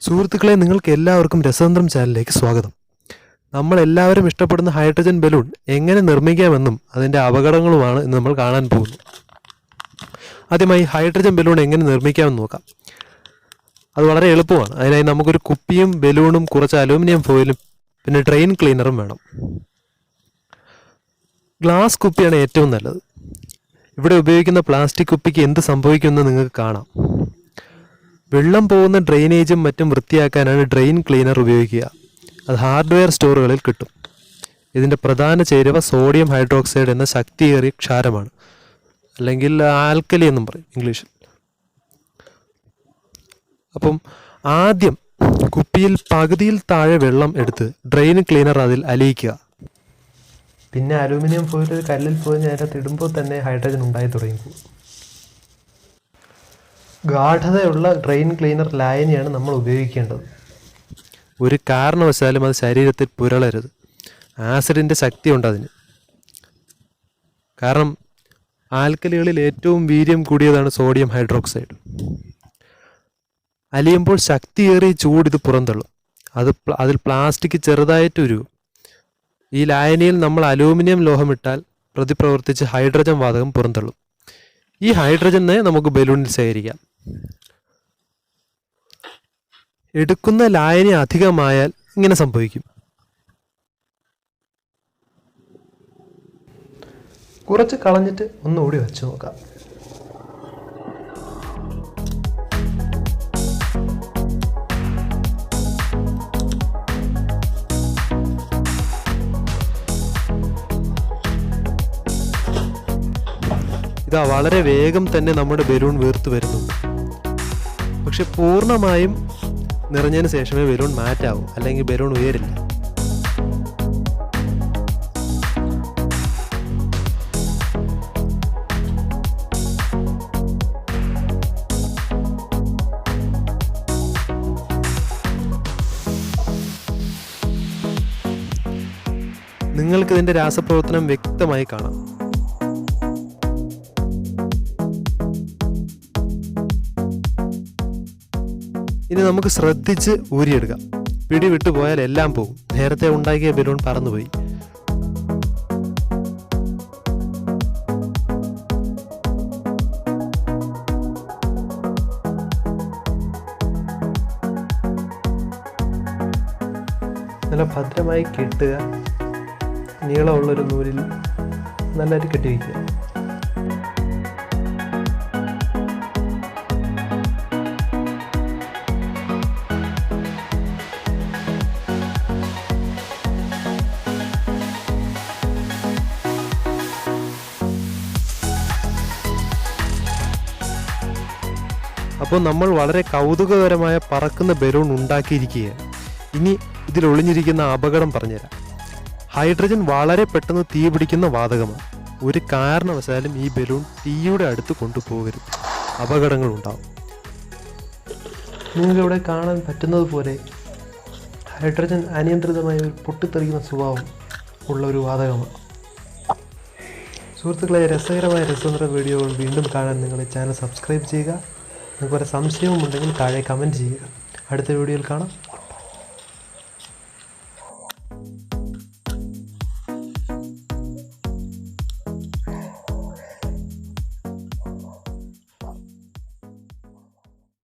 സുഹൃത്തുക്കളെ, നിങ്ങൾക്ക് എല്ലാവർക്കും രസതന്ത്രം ചാനലിലേക്ക് സ്വാഗതം. നമ്മളെല്ലാവരും ഇഷ്ടപ്പെടുന്ന ഹൈഡ്രജൻ ബലൂൺ എങ്ങനെ നിർമ്മിക്കാമെന്നും അതിൻ്റെ അപകടങ്ങളുമാണ് ഇന്ന് നമ്മൾ കാണാൻ പോകുന്നത്. ആദ്യമായി ഹൈഡ്രജൻ ബലൂൺ എങ്ങനെ നിർമ്മിക്കാമെന്ന് നോക്കാം. അത് വളരെ എളുപ്പമാണ്. അതിനായി നമുക്കൊരു കുപ്പിയും ബലൂണും കുറച്ച് അലൂമിനിയം ഫോയിലും പിന്നെ ഡ്രെയിൻ ക്ലീനറും വേണം. ഗ്ലാസ് കുപ്പിയാണ് ഏറ്റവും നല്ലത്. ഇവിടെ ഉപയോഗിക്കുന്ന പ്ലാസ്റ്റിക് കുപ്പിക്ക് എന്ത് സംഭവിക്കുമെന്ന് നിങ്ങൾക്ക് കാണാം. വെള്ളം പോകുന്ന ഡ്രെയിനേജും മറ്റും വൃത്തിയാക്കാനാണ് ഡ്രെയിൻ ക്ലീനർ ഉപയോഗിക്കുക. അത് ഹാർഡ്വെയർ സ്റ്റോറുകളിൽ കിട്ടും. ഇതിൻ്റെ പ്രധാന ചേരുവ സോഡിയം ഹൈഡ്രോക്സൈഡ് എന്ന ശക്തിയേറിയ ക്ഷാരമാണ്, അല്ലെങ്കിൽ ആൽക്കലി എന്നും പറയും ഇംഗ്ലീഷിൽ. അപ്പം ആദ്യം കുപ്പിയിൽ പകുതിയിൽ താഴെ വെള്ളം എടുത്ത് ഡ്രെയിൻ ക്ലീനർ അതിൽ അലിയിക്കുക. പിന്നെ അലൂമിനിയം ഫോയിൽ ഒരു കല്ലിൽ പോയി അതിനകത്ത് ഇടുമ്പോൾ തന്നെ ഹൈഡ്രജൻ ഉണ്ടായി തുടങ്ങി. ഗാഢതയുള്ള ഡ്രെയിൻ ക്ലീനർ ലായനിയാണ് നമ്മൾ ഉപയോഗിക്കേണ്ടത്. ഒരു കാരണവശാലും അത് ശരീരത്തിൽ പുരളരുത്. ആസിഡിൻ്റെ ശക്തിയുണ്ട് അതിന്. കാരണം ആൽക്കലികളിൽ ഏറ്റവും വീര്യം കൂടിയതാണ് സോഡിയം ഹൈഡ്രോക്സൈഡ്. അലിയുമ്പോൾ ശക്തിയേറിയ ചൂട് ഇത് പുറന്തള്ളും. അതിൽ പ്ലാസ്റ്റിക് ചെറുതായിട്ട് ഉരുകും. ഈ ലായനിയിൽ നമ്മൾ അലൂമിനിയം ലോഹമിട്ടാൽ പ്രതിപ്രവർത്തിച്ച് ഹൈഡ്രജൻ വാതകം പുറന്തള്ളും. ഈ ഹൈഡ്രജനെ നമുക്ക് ബലൂണിൽ ശേഖരിക്കാം. എടുക്കുന്ന ലായനി അധികമായാൽ ഇങ്ങനെ സംഭവിക്കും. കുറച്ച് കളഞ്ഞിട്ട് ഒന്നുകൂടി വെച്ച് നോക്കാം. ഇതാ, വളരെ വേഗം തന്നെ നമ്മുടെ ബലൂൺ വീർത്ത് വരുന്നു. പക്ഷെ പൂർണ്ണമായും നിറഞ്ഞതിന് ശേഷമേ ബലൂൺ മാറ്റാവൂ, അല്ലെങ്കിൽ ബലൂൺ ഉയരില്ല. നിങ്ങൾക്ക് ഇതിൻ്റെ രാസപ്രവർത്തനം വ്യക്തമായി കാണാം. ഇനി നമുക്ക് ശ്രദ്ധിച്ച് ഊരിയെടുക്കാം. പിടി വിട്ടുപോയാൽ എല്ലാം പോകും. നേരത്തെ ഉണ്ടാക്കിയ ബലൂൺ പറന്നുപോയി. നല്ല ഭദ്രമായി കെട്ടുക. നീളമുള്ളൊരു നൂലിൽ നല്ലതായിട്ട് കെട്ടിവയ്ക്കുക. അപ്പോൾ നമ്മൾ വളരെ കൗതുകകരമായ പറക്കുന്ന ബലൂൺ ഉണ്ടാക്കിയിരിക്കുകയാണ്. ഇനി ഇതിൽ ഒളിഞ്ഞിരിക്കുന്ന അപകടം പറഞ്ഞുതരാം. ഹൈഡ്രജൻ വളരെ പെട്ടെന്ന് തീ പിടിക്കുന്ന വാതകമാണ്. ഒരു കാരണവശാലും ഈ ബലൂൺ തീയുടെ അടുത്ത് കൊണ്ടുപോകരുത്. അപകടങ്ങൾ ഉണ്ടാവും. നിങ്ങൾക്കിവിടെ കാണാൻ പറ്റുന്നത് പോലെ ഹൈഡ്രജൻ അനിയന്ത്രിതമായ ഒരു പൊട്ടിത്തെറിക്കുന്ന സ്വഭാവം ഉള്ള ഒരു വാതകമാണ്. സുഹൃത്തുക്കളെ, രസകരമായ രസതന്ത്ര വീഡിയോകൾ വീണ്ടും കാണാൻ നിങ്ങളുടെ ചാനൽ സബ്സ്ക്രൈബ് ചെയ്യുക. നിങ്ങൾക്ക് വരെ സംശയവും ഉണ്ടെങ്കിൽ താഴെ കമൻറ്റ് ചെയ്യുക. അടുത്ത വീഡിയോയിൽ കാണാം.